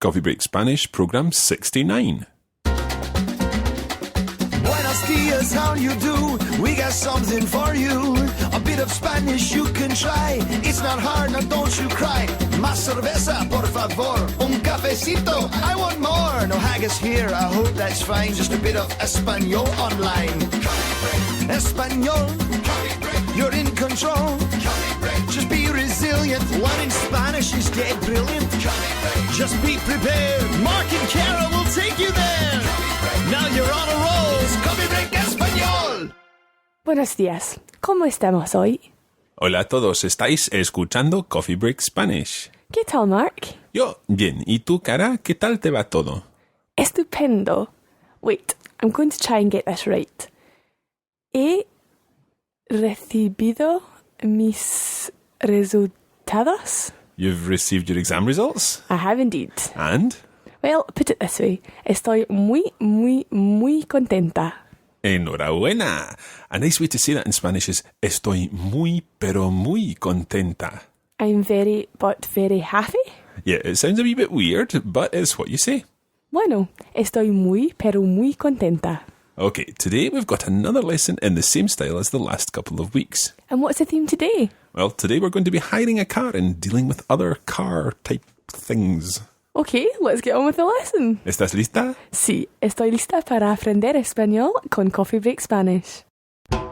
Coffee Break Spanish, Program 69. Buenos dias, how you do? We got something for you. A bit of Spanish you can try. It's not hard, now don't you cry. Más cerveza, por favor. Un cafecito, I want more. No haggis here, I hope that's fine. Just a bit of Espanol online. Espanol, you're in control. Just be resilient. One in Spanish is dead brilliant. Just be prepared. Mark and Kara will take you there. Now you're on a roll. It's Coffee Break Español. Buenos días. ¿Cómo estamos hoy? Hola a todos, estáis escuchando Coffee Break Spanish. ¿Qué tal, Mark? Yo, bien. ¿Y tú, Cara? ¿Qué tal te va todo? Estupendo. Wait, I'm going to try and get this right. He recibido mis resultados? You've received your exam results? I have indeed. And? Well, put it this way. Estoy muy contenta. Enhorabuena. A nice way to say that in Spanish is estoy muy, pero muy contenta. I'm very, but very happy. Yeah, it sounds a wee bit weird, but it's what you say. Bueno, estoy muy, pero muy contenta. Okay, today we've got another lesson in the same style as the last couple of weeks. And what's the theme today? Well, today we're going to be hiring a car and dealing with other car-type things. Okay, let's get on with the lesson. ¿Estás lista? Sí, estoy lista para aprender español con Coffee Break Spanish. Coffee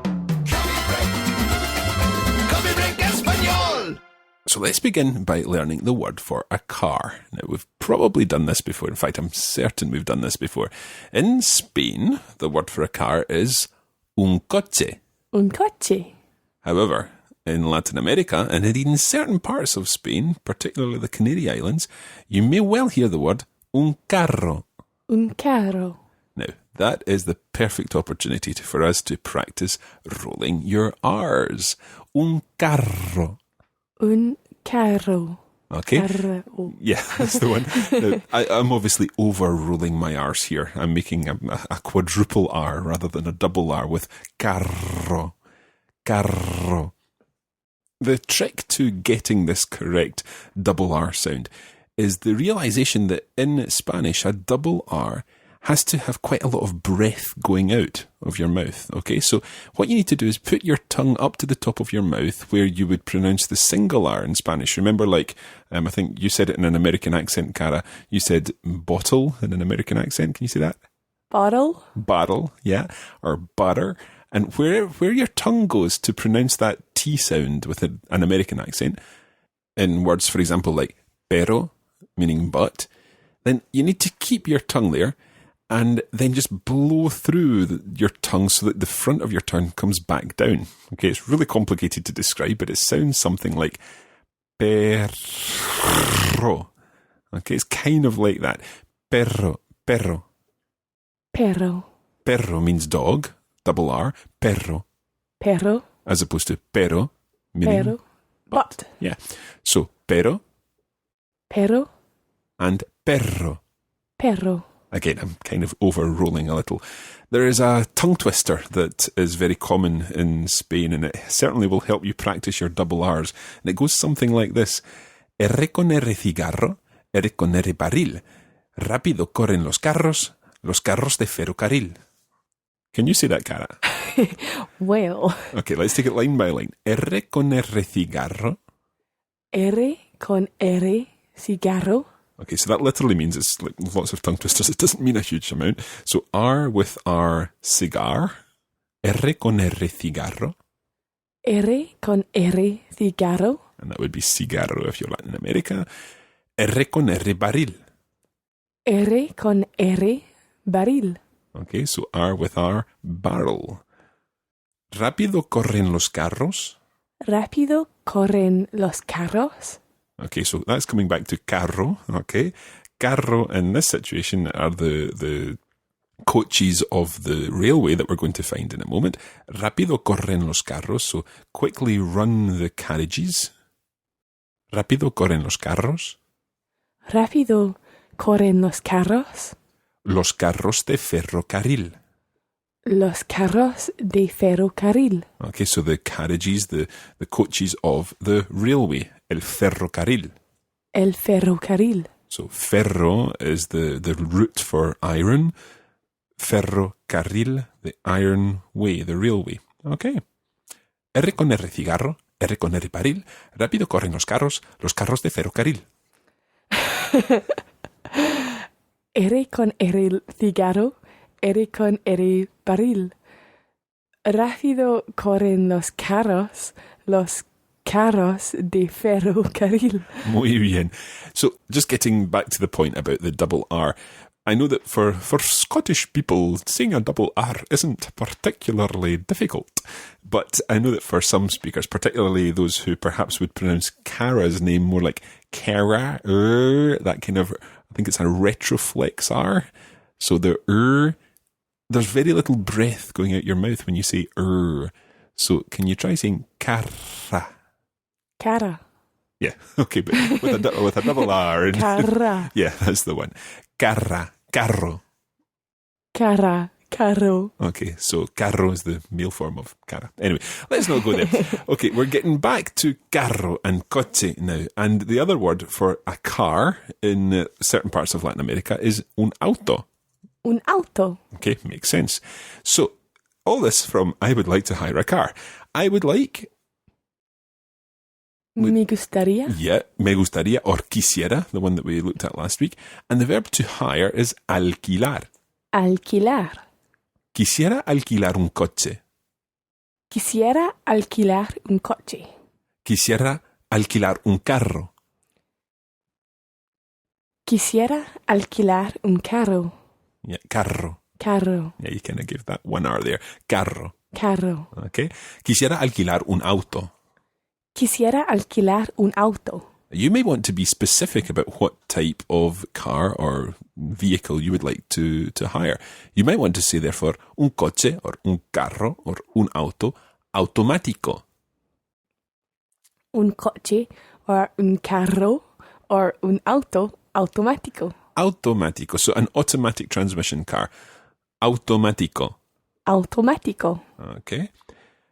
Break Español. So let's begin by learning the word for a car. Now, we've probably done this before. In fact, I'm certain we've done this before. In Spain, the word for a car is un coche. Un coche. However, in Latin America, and indeed in certain parts of Spain, particularly the Canary Islands, you may well hear the word un carro. Un carro. Now, that is the perfect opportunity for us to practice rolling your R's. Un carro. Un carro. Okay? Carro. Yeah, that's the one. Now, I'm obviously over-rolling my R's here. I'm making a quadruple R rather than a double R with carro. Carro. The trick to getting this correct double R sound is the realization that in Spanish, a double R has to have quite a lot of breath going out of your mouth, okay? So what you need to do is put your tongue up to the top of your mouth where you would pronounce the single R in Spanish. Remember, like, I think you said it in an American accent, Cara. You said bottle in an American accent. Can you say that? Bottle. Bottle, yeah. Or butter. And where your tongue goes to pronounce that T sound with an American accent, in words, for example, like pero, meaning but, then you need to keep your tongue there and then just blow through your tongue so that the front of your tongue comes back down. Okay, it's really complicated to describe, but it sounds something like perro. Okay, it's kind of like that. Perro, perro. Perro. Perro means dog. Double R, perro. Perro. As opposed to pero, meaning Pero. But. Yeah. So, pero Perro. and perro. Perro. Again, I'm kind of over-rolling a little. There is a tongue twister that is very common in Spain, and it certainly will help you practice your double R's. And it goes something like this. R con R cigarro, R con R barril. Rápido corren los carros de ferrocarril. Can you say that, Cara? Well. Okay, let's take it line by line. R con R cigarro. R con R cigarro. Okay, so that literally means it's like lots of tongue twisters. It doesn't mean a huge amount. So R with R cigar. R con R cigarro. R con R cigarro. And that would be cigarro if you're Latin America. R con R barril. R con R barril. Okay, so R with R, barrel. Rápido corren los carros. Rápido corren los carros. Okay, so that's coming back to carro, okay? Carro in this situation are the coaches of the railway that we're going to find in a moment. Rápido corren los carros, so quickly run the carriages. Rápido corren los carros. Rápido corren los carros. Los carros de ferrocarril. Los carros de ferrocarril. Okay, so the carriages, the coaches of the railway, el ferrocarril. El ferrocarril. So ferro is the root for iron. Ferrocarril, the iron way, the railway. Okay. R con R cigarro, R con R barril. Rápido corren los carros de ferrocarril. R con R cigarro, R con R barril. Rápido corren los carros de ferrocarril. Muy bien. So, just getting back to the point about the double R, I know that for Scottish people, saying a double R isn't particularly difficult. But I know that for some speakers, particularly those who perhaps would pronounce Cara's name more like Cara, that kind of, I think it's a retroflex R. So the there's very little breath going out your mouth when you say So can you try saying cara? Cara. Yeah, okay, but with a double R. Cara. Yeah, that's the one. Carra, carro. Cara, carro. Okay, so carro is the male form of cara. Anyway, let's not go there. Okay, we're getting back to carro and coche now. And the other word for a car in certain parts of Latin America is un auto. Un auto. Okay, makes sense. So, all this from I would like to hire a car. I would like... Me gustaría. Yeah, me gustaría or quisiera, the one that we looked at last week. And the verb to hire is alquilar. Alquilar. Quisiera alquilar un coche. Quisiera alquilar un coche. Quisiera alquilar un carro. Quisiera alquilar un carro. Yeah, carro. Carro. Yeah, you kind of give that one R there. Carro. Carro. Okay. Quisiera alquilar un auto. Quisiera alquilar un auto. You may want to be specific about what type of car or vehicle you would like to hire. You might want to say, therefore, un coche or un carro or un auto automático. Un coche or un carro or un auto automático. Automático. So an automatic transmission car. Automático. Automático. Okay.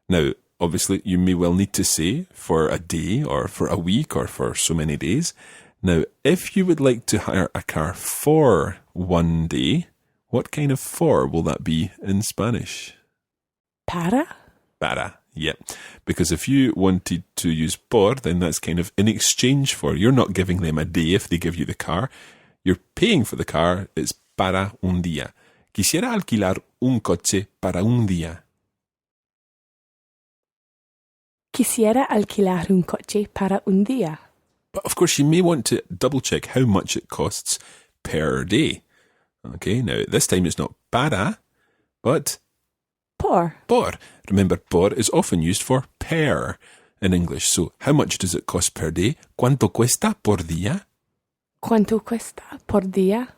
Now, obviously, you may well need to say for a day or for a week or for so many days. Now, if you would like to hire a car for one day, what kind of for will that be in Spanish? Para? Para, yeah. Because if you wanted to use por, then that's kind of in exchange for. You're not giving them a day if they give you the car. You're paying for the car. It's para un día. Quisiera alquilar un coche para un día. Quisiera alquilar un coche para un día. But of course, you may want to double check how much it costs per day. Okay, now this time it's not para, but Por. por. Remember, por is often used for per in English. So how much does it cost per day? ¿Cuánto cuesta por día? ¿Cuánto cuesta por día?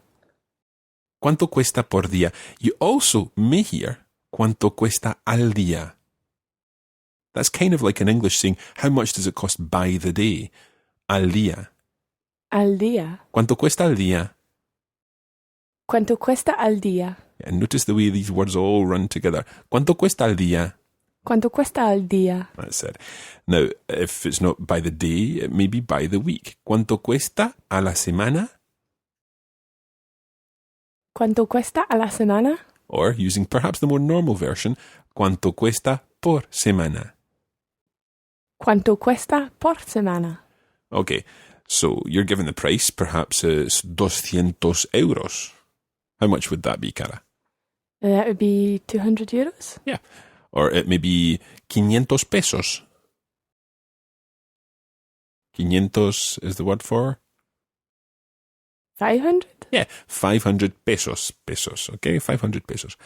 ¿Cuánto cuesta por día? You also may hear ¿cuánto cuesta al día? That's kind of like in English saying, how much does it cost by the day? Al día. Al día. ¿Cuánto cuesta al día? ¿Cuánto cuesta al día? And notice the way these words all run together. ¿Cuánto cuesta al día? ¿Cuánto cuesta al día? That's it. Now, if it's not by the day, it may be by the week. ¿Cuánto cuesta a la semana? ¿Cuánto cuesta a la semana? Or, using perhaps the more normal version, ¿cuánto cuesta por semana? ¿Cuánto cuesta por semana? Okay, so you're given the price, perhaps it's 200 euros. How much would that be, Cara? That would be 200 euros. Yeah. Or it may be 500 pesos. 500 is the word for? 500? Yeah, 500 pesos. Pesos, okay? 500 pesos.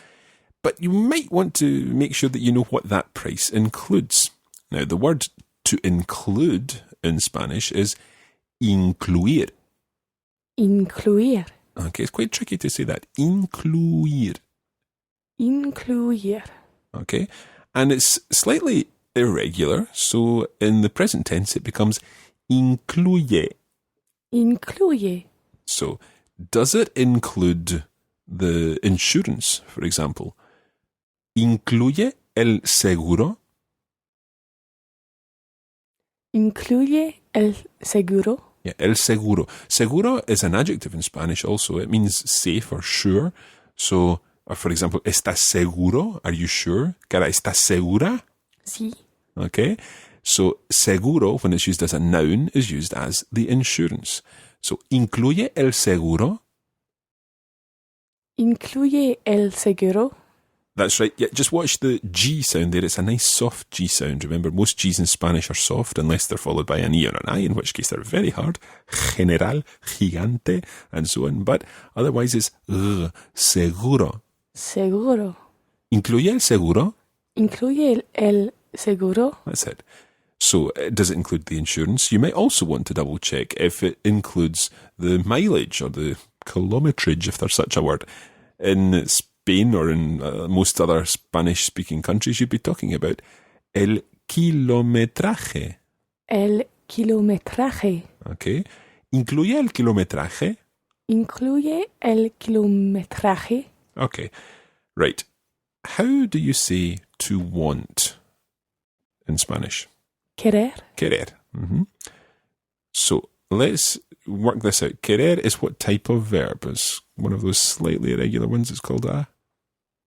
But you might want to make sure that you know what that price includes. Now, the word to include in Spanish is incluir. Incluir. Okay, it's quite tricky to say that. Incluir. Incluir. Okay, and it's slightly irregular, so in the present tense it becomes incluye. Incluye. So, does it include the insurance, for example? ¿Incluye el seguro? Incluye el seguro. Yeah, el seguro. Seguro is an adjective in Spanish also. It means safe or sure. So, for example, ¿estás seguro? Are you sure? Cara, ¿estás segura? Sí. Okay. So, seguro, when it's used as a noun, is used as the insurance. So, ¿incluye el seguro? Incluye el seguro. That's right. Yeah, just watch the G sound there. It's a nice soft G sound. Remember, most G's in Spanish are soft unless they're followed by an E or an I, in which case they're very hard. General, gigante, and so on. But otherwise it's seguro. Seguro. ¿Incluye el seguro? Incluye el seguro. That's it. So, does it include the insurance? You might also want to double check if it includes the mileage or the kilometrage, if there's such a word. In Spain or in most other Spanish-speaking countries, you'd be talking about el kilometraje. El kilometraje. Okay. ¿Incluye el kilometraje? Incluye el kilometraje. Okay. Right. How do you say to want in Spanish? Querer. Querer. So let's work this out. Querer is what type of verb? It's one of those slightly irregular ones. It's called a...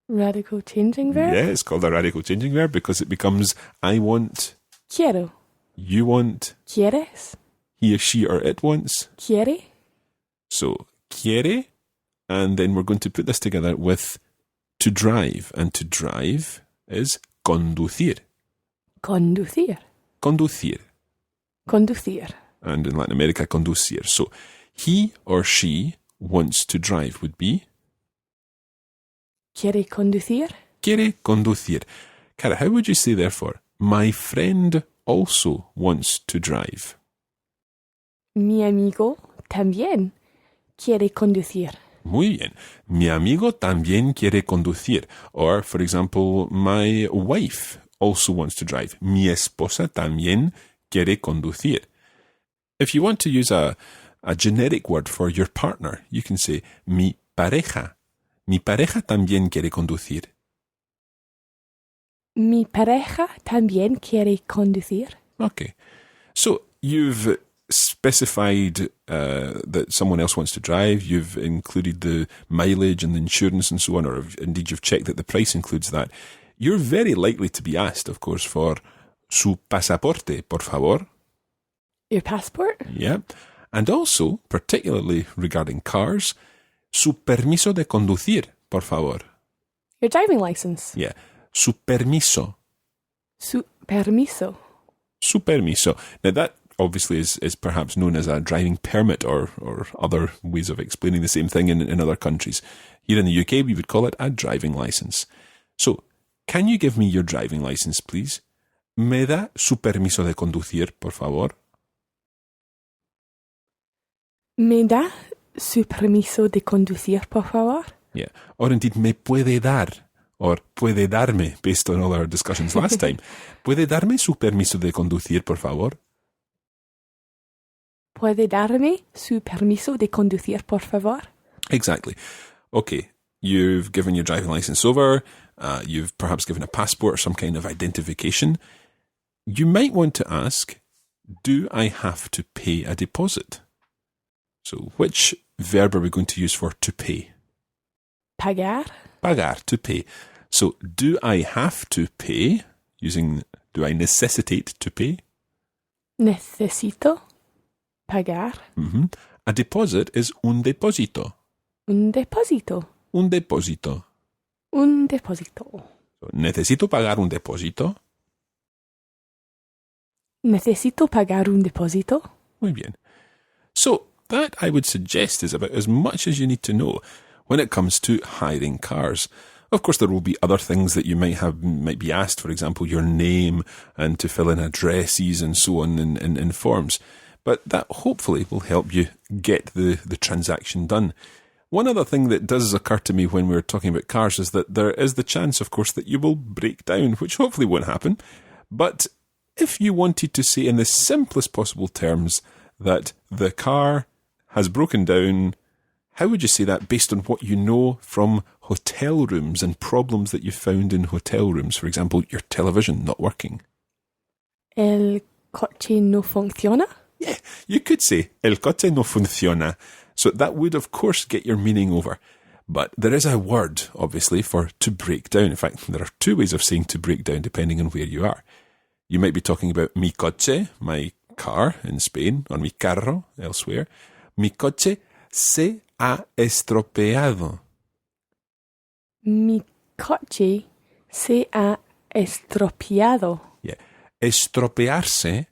Radical changing verb. Yeah, it's called a radical changing verb because it becomes I want, Quiero. you want, ¿Quieres? he or she or it wants. ¿Quiere? So, quiere, and then we're going to put this together with to drive. And to drive is conducir. Conducir. Conducir. Conducir. And in Latin America, conducir. So, he or she wants to drive would be ¿Quiere conducir? quiere conducir. Cara, how would you say therefore? My friend also wants to drive. Mi amigo también quiere conducir. Muy bien. Mi amigo también quiere conducir. Or, for example, my wife also wants to drive. Mi esposa también quiere conducir. If you want to use a generic word for your partner, you can say mi pareja. Mi pareja también quiere conducir. Mi pareja también quiere conducir. Okay. So you've specified that someone else wants to drive. You've included the mileage and the insurance and so on, or indeed you've checked that the price includes that. You're very likely to be asked, of course, for su pasaporte, por favor. Your passport? Yeah. And also, particularly regarding cars, su permiso de conducir, por favor. Your driving license? Yeah. Su permiso. Su permiso. Su permiso. Now that obviously is perhaps known as a driving permit or other ways of explaining the same thing in other countries. Here in the UK, we would call it a driving license. So, can you give me your driving license, please? ¿Me da su permiso de conducir, por favor? ¿Me da su permiso de conducir, por favor? Yeah. Or indeed, ¿me puede dar? Or puede darme, based on all our discussions last time. ¿Puede darme su permiso de conducir, por favor? ¿Puede darme su permiso de conducir, por favor? Exactly. Okay, you've given your driving license over, you've perhaps given a passport or some kind of identification. You might want to ask, do I have to pay a deposit? So which verb are we going to use for to pay? Pagar. Pagar, to pay. So do I have to pay, using do I necessitate to pay? Necesito pagar. A deposit is un depósito. Un depósito. Un depósito. Un depósito. So, necesito pagar un depósito. Necesito pagar un depósito. Muy bien. So, that I would suggest is about as much as you need to know when it comes to hiring cars. Of course, there will be other things that you might be asked, for example, your name and to fill in addresses and so on in forms. But that hopefully will help you get the transaction done. One other thing that does occur to me when we're talking about cars is that there is the chance, of course, that you will break down, which hopefully won't happen. But if you wanted to say in the simplest possible terms that the car has broken down, how would you say that based on what you know from hotel rooms and problems that you found in hotel rooms? For example, your television not working. El coche no funciona. Yeah, you could say, el coche no funciona. So that would, of course, get your meaning over. But there is a word, obviously, for to break down. In fact, there are two ways of saying to break down, depending on where you are. You might be talking about mi coche, my car in Spain, or mi carro elsewhere. Mi coche se ha estropeado. Mi coche se ha estropeado. Yeah. Estropearse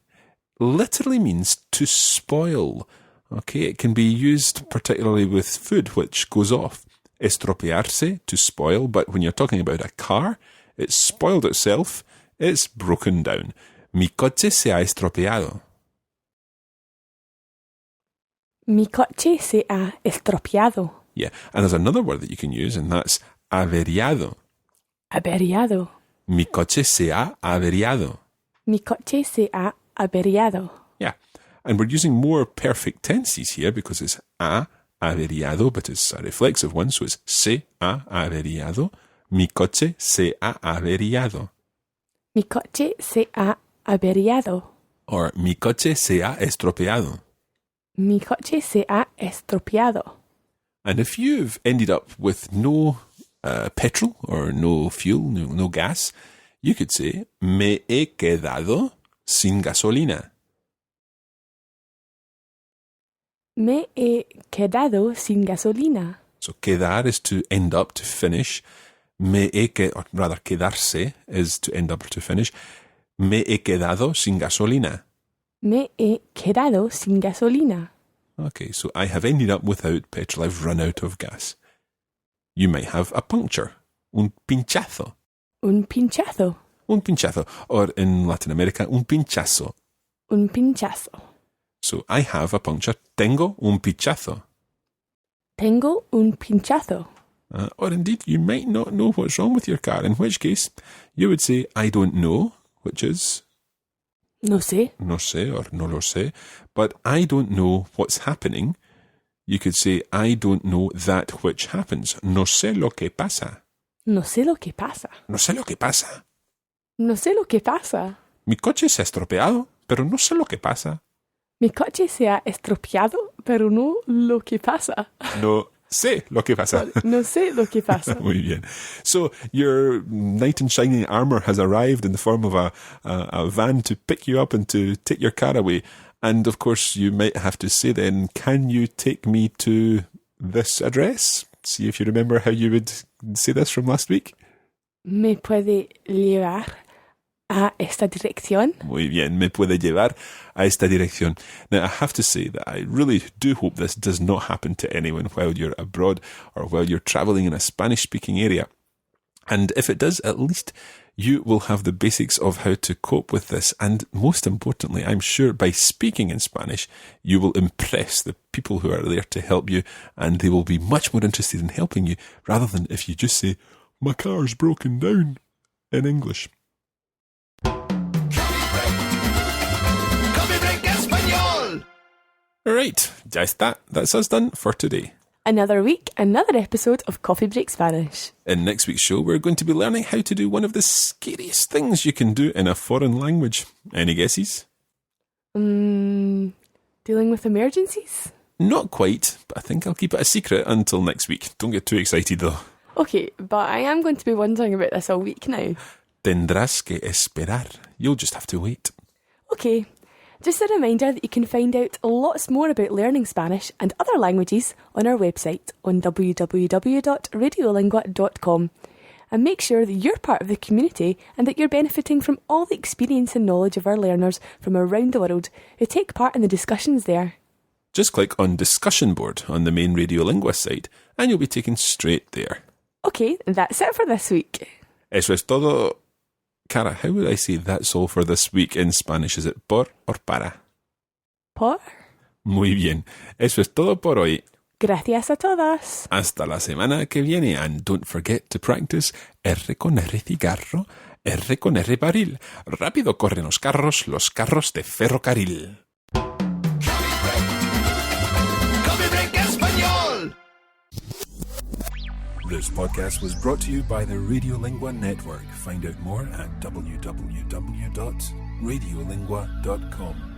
literally means to spoil. Okay, it can be used particularly with food, which goes off. Estropearse, to spoil, but when you're talking about a car, it's spoiled itself, it's broken down. Mi coche se ha estropeado. Mi coche se ha estropeado. Yeah, and there's another word that you can use, and that's averiado. Averiado. Mi coche se ha averiado. Mi coche se ha averiado. Yeah, and we're using more perfect tenses here because it's ha averiado, but it's a reflexive one, so it's se ha averiado. Mi coche se ha averiado. Mi coche se ha averiado. Or mi coche se ha estropeado. Mi coche se ha estropeado. And if you've ended up with no petrol or no fuel, no gas, you could say, me he quedado sin gasolina. Me he quedado sin gasolina. So quedar is to end up, to finish. Or rather, quedarse is to end up, to finish. Me he quedado sin gasolina. Me he quedado sin gasolina. Okay, so I have ended up without petrol. I've run out of gas. You might have a puncture. Un pinchazo. Un pinchazo. Un pinchazo. Or in Latin America, un pinchazo. Un pinchazo. So I have a puncture. Tengo un pinchazo. Tengo un pinchazo. Or indeed, you might not know what's wrong with your car, in which case you would say, I don't know, which is No sé. no sé or no lo sé. But I don't know what's happening. You could say, I don't know that which happens. No sé lo que pasa. No sé lo que pasa. No sé lo que pasa. No sé lo que pasa. Mi coche se ha estropeado, pero no sé lo que pasa. Mi coche se ha estropeado, pero no lo que pasa. No sé lo que pasa. No sé lo que pasa. Muy bien. So your knight in shining armour has arrived in the form of a van to pick you up and to take your car away. And of course you might have to say then, can you take me to this address? See if you remember how you would say this from last week. ¿Me puede llevar a esta dirección? Muy bien, me puede llevar a esta dirección. Now, I have to say that I really do hope this does not happen to anyone while you're abroad or while you're travelling in a Spanish-speaking area. And if it does, at least you will have the basics of how to cope with this. And most importantly, I'm sure by speaking in Spanish, you will impress the people who are there to help you, and they will be much more interested in helping you rather than if you just say, my car's broken down in English. Right, ya está. That's us done for today. Another week, another episode of Coffee Break Spanish. In next week's show, we're going to be learning how to do one of the scariest things you can do in a foreign language. Any guesses? Dealing with emergencies? Not quite, but I think I'll keep it a secret until next week. Don't get too excited though. Okay, but I am going to be wondering about this all week now. Tendrás que esperar. You'll just have to wait. Okay, just a reminder that you can find out lots more about learning Spanish and other languages on our website on www.radiolingua.com. And make sure that you're part of the community and that you're benefiting from all the experience and knowledge of our learners from around the world who take part in the discussions there. Just click on Discussion Board on the main Radiolingua site and you'll be taken straight there. Okay, that's it for this week. Eso es todo. Cara, how would I say that's all for this week in Spanish? Is it por or para? Por. Muy bien. Eso es todo por hoy. Gracias a todas. Hasta la semana que viene. And don't forget to practice R con R cigarro, R con R barril. Rápido corren los carros de ferrocarril. This podcast was brought to you by the Radiolingua Network. Find out more at www.radiolingua.com.